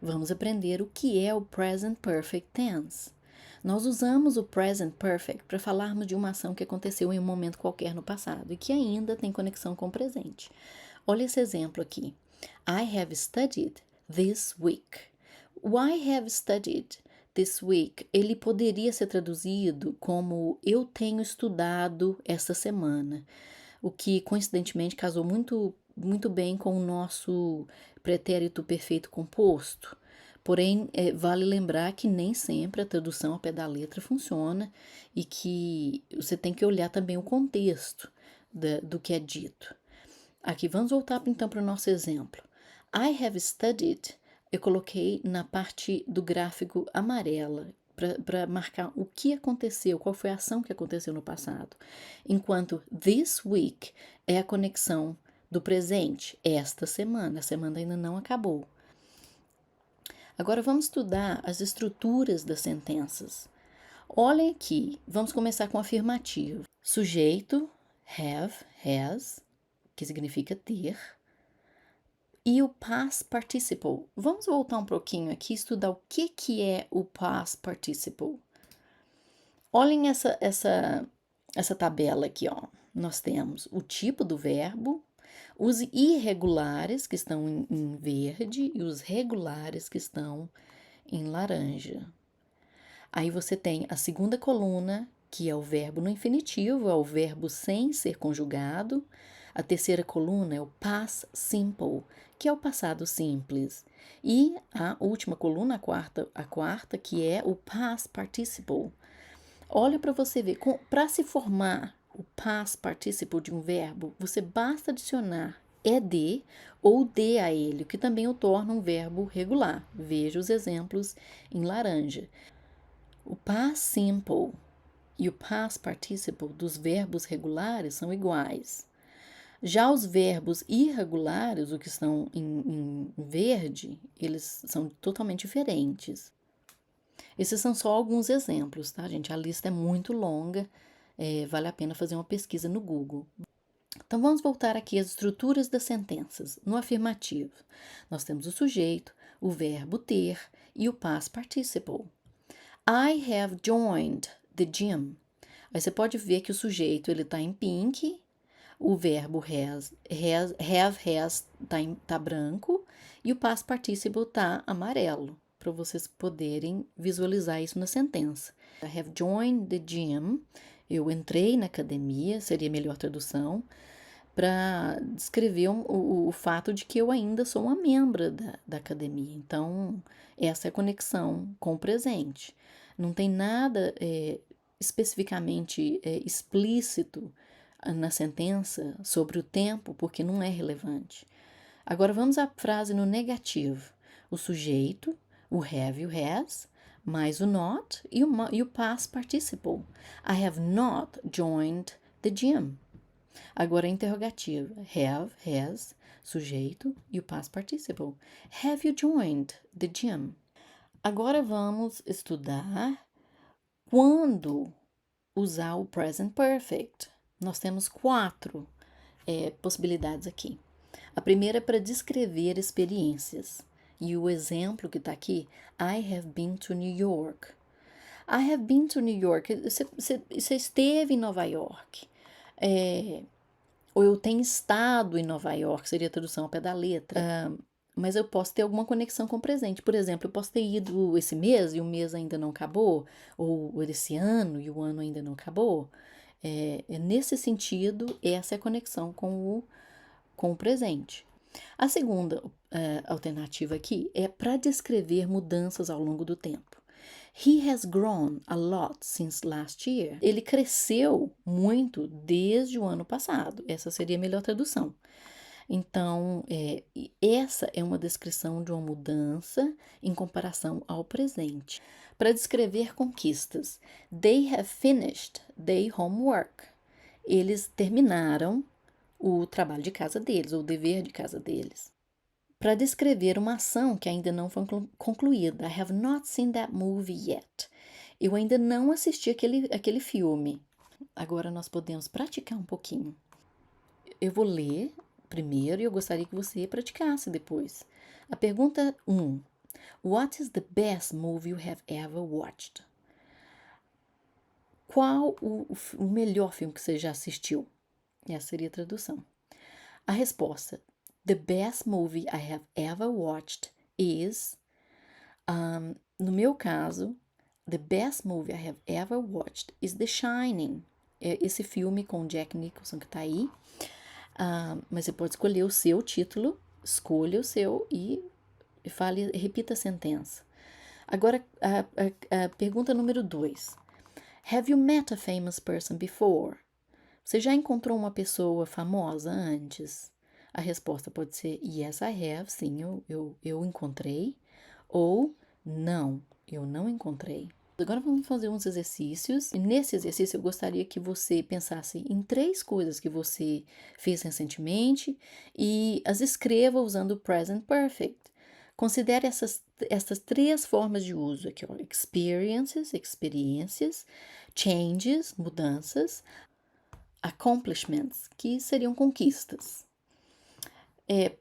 Vamos aprender o que é o Present Perfect Tense. Nós usamos o Present Perfect para falarmos de uma ação que aconteceu em um momento qualquer no passado e que ainda tem conexão com o presente. Olha esse exemplo aqui. I have studied this week. O I have studied this week, ele poderia ser traduzido como eu tenho estudado esta semana, o que coincidentemente casou muito bem com o nosso pretérito perfeito composto. Porém, vale lembrar que nem sempre a tradução ao pé da letra funciona e que você tem que olhar também o contexto do que é dito. Aqui, vamos voltar então para o nosso exemplo. I have studied, eu coloquei na parte do gráfico amarela para marcar o que aconteceu, qual foi a ação que aconteceu no passado. Enquanto this week é a conexão do presente, esta semana, a semana ainda não acabou. Agora vamos estudar as estruturas das sentenças. Olhem aqui, vamos começar com o afirmativo. Sujeito, have, has, que significa ter, e o past participle. Vamos voltar um pouquinho aqui e estudar o que é o past participle. Olhem essa tabela aqui, ó. Nós temos o tipo do verbo, os irregulares que estão em verde e os regulares que estão em laranja. Aí você tem a segunda coluna, que é o verbo no infinitivo, é o verbo sem ser conjugado. A terceira coluna é o past simple, que é o passado simples. E a última coluna, a quarta, que é o past participle. Olha para você ver, para se formar o past participle de um verbo, você basta adicionar ed ou d a ele, o que também o torna um verbo regular. Veja os exemplos em laranja. O past simple e o past participle dos verbos regulares são iguais. Já os verbos irregulares, o que estão em verde, eles são totalmente diferentes. Esses são só alguns exemplos, tá, gente? A lista é muito longa, vale a pena fazer uma pesquisa no Google. Então, vamos voltar aqui às estruturas das sentenças. No afirmativo, nós temos o sujeito, o verbo ter e o past participle. I have joined the gym. Aí você pode ver que o sujeito ele está em pink, o verbo has tá branco e o past participle tá amarelo, para vocês poderem visualizar isso na sentença. I have joined the gym. Eu entrei na academia, seria a melhor tradução, para descrever o fato de que eu ainda sou uma membra da academia. Então, essa é a conexão com o presente. Não tem nada especificamente explícito na sentença sobre o tempo, porque não é relevante. Agora vamos à frase no negativo. O sujeito, o have e o has, mais o not e o past participle. I have not joined the gym. Agora a interrogativa. Have, has, sujeito e o past participle. Have you joined the gym? Agora vamos estudar quando usar o present perfect. Nós temos 4 possibilidades aqui. A primeira é para descrever experiências. E o exemplo que está aqui, I have been to New York. I have been to New York. Você esteve em Nova York. Ou eu tenho estado em Nova York, seria a tradução ao pé da letra. Mas eu posso ter alguma conexão com o presente. Por exemplo, eu posso ter ido esse mês e o mês ainda não acabou, ou esse ano e o ano ainda não acabou. Nesse sentido, essa é a conexão com o presente. A segunda alternativa aqui é para descrever mudanças ao longo do tempo. He has grown a lot since last year. Ele cresceu muito desde o ano passado. Essa seria a melhor tradução. Então, essa é uma descrição de uma mudança em comparação ao presente. Para descrever conquistas, they have finished their homework. Eles terminaram o trabalho de casa deles, ou o dever de casa deles. Para descrever uma ação que ainda não foi concluída, I have not seen that movie yet. Eu ainda não assisti aquele filme. Agora nós podemos praticar um pouquinho. Eu vou ler primeiro e eu gostaria que você praticasse depois. A pergunta 1. What is the best movie you have ever watched? Qual o melhor filme que você já assistiu? Essa seria a tradução. A resposta: The best movie I have ever watched is... no meu caso, the best movie I have ever watched is The Shining. É esse filme com Jack Nicholson que tá aí. Mas você pode escolher o seu título, escolha o seu e repita a sentença. Agora, a pergunta número 2. Have you met a famous person before? Você já encontrou uma pessoa famosa antes? A resposta pode ser yes, I have, sim, eu encontrei. Ou não, eu não encontrei. Agora vamos fazer uns exercícios. E nesse exercício eu gostaria que você pensasse em 3 coisas que você fez recentemente e as escreva usando o present perfect. Considere essas 3 formas de uso aqui, ó. Experiências, changes, mudanças, accomplishments, que seriam conquistas.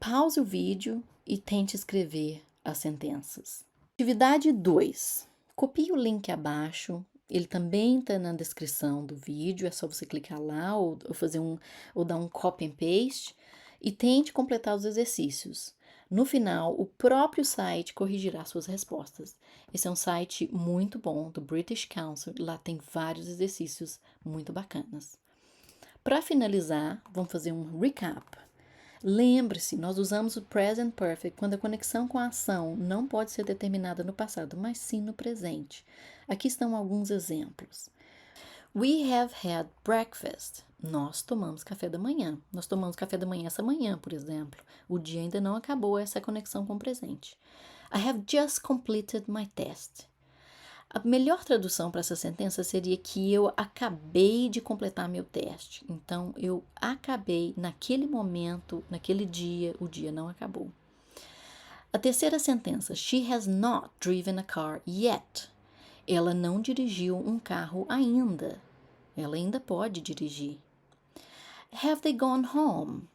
Pause o vídeo e tente escrever as sentenças. Atividade 2. Copie o link abaixo, ele também está na descrição do vídeo, é só você clicar lá ou dar um copy and paste e tente completar os exercícios. No final, o próprio site corrigirá suas respostas. Esse é um site muito bom, do British Council, lá tem vários exercícios muito bacanas. Para finalizar, vamos fazer um recap. Lembre-se, nós usamos o present perfect quando a conexão com a ação não pode ser determinada no passado, mas sim no presente. Aqui estão alguns exemplos. We have had breakfast. Nós tomamos café da manhã. Nós tomamos café da manhã essa manhã, por exemplo. O dia ainda não acabou, essa conexão com o presente. I have just completed my test. A melhor tradução para essa sentença seria que eu acabei de completar meu teste. Então, eu acabei naquele momento, naquele dia, o dia não acabou. A terceira sentença, she has not driven a car yet. Ela não dirigiu um carro ainda. Ela ainda pode dirigir. Have they gone home?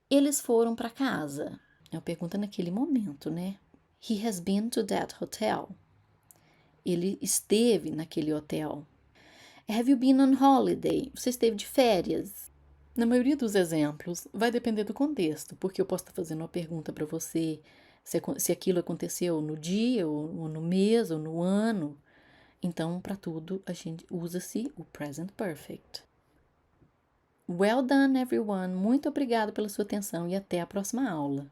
Eles foram para casa. É uma pergunta naquele momento, né? He has been to that hotel. Ele esteve naquele hotel. Have you been on holiday? Você esteve de férias? Na maioria dos exemplos, vai depender do contexto, porque eu posso estar fazendo uma pergunta para você se aquilo aconteceu no dia, ou no mês, ou no ano. Então, para tudo, a gente usa-se o present perfect. Well done, everyone! Muito obrigada pela sua atenção e até a próxima aula.